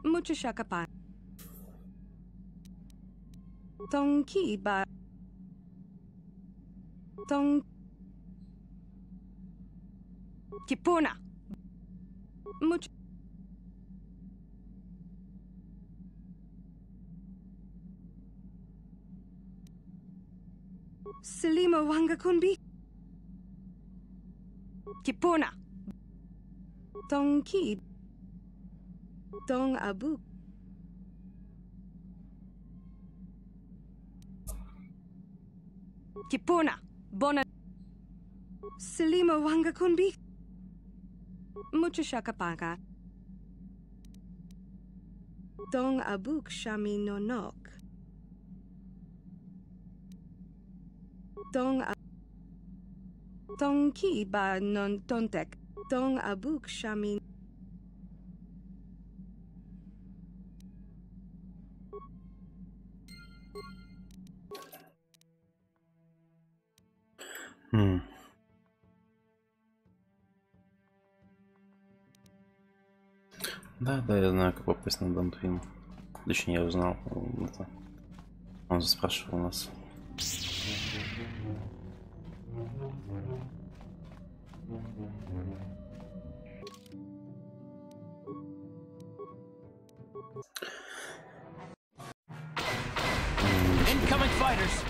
Mucho shakapa. Tong ki ba. Tong. Kipona. Mucho. Selima wanga kunbi. Kipona. Tong ki. Tong abu. Kipona. Bona. Selima wanga kunbi. Mucho shakapaka. Tong abuk shami no nok. Tong ki ba non tontek. Tong abuk shami. Да, я знаю, как попасть на Дантвин. Точнее, я узнал. Это. Он спрашивал нас. Incoming fighters.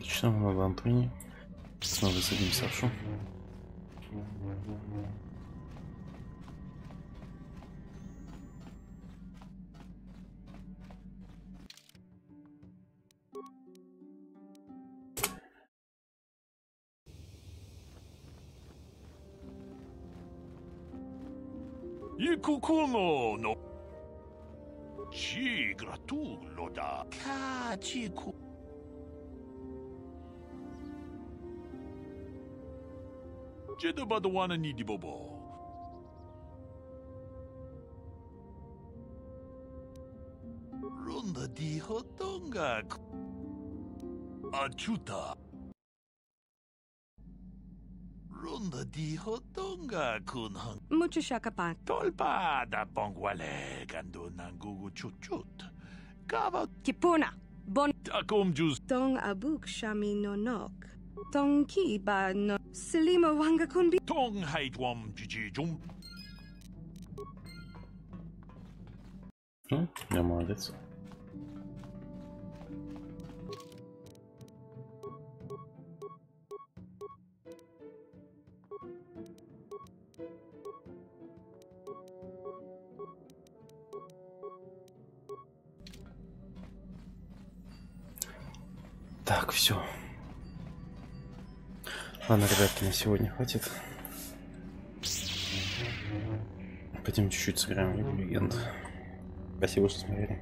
Отлично, мы в Антоне. Снова высадим Сашу. И кукуно, но... Чи гратуло да. Качику. Джеда бадуана ниди бобо. Ronda di hotonga. Achuta. Ronda di hotonga kunhang. Mucho shakapan. Tolpa da bongwale gando nangugu chuchut. Kava. Kipuna. Bon. Takum jus. Tong abuk shami no nok. Tong ki ba no. Selima wanga kunbi. Tong haitwam jiji jum. Я молодец. Так, все. Ладно, ребятки, на сегодня хватит. Пойдем чуть-чуть сыграем в Лигу Легенд. Спасибо, что смотрели.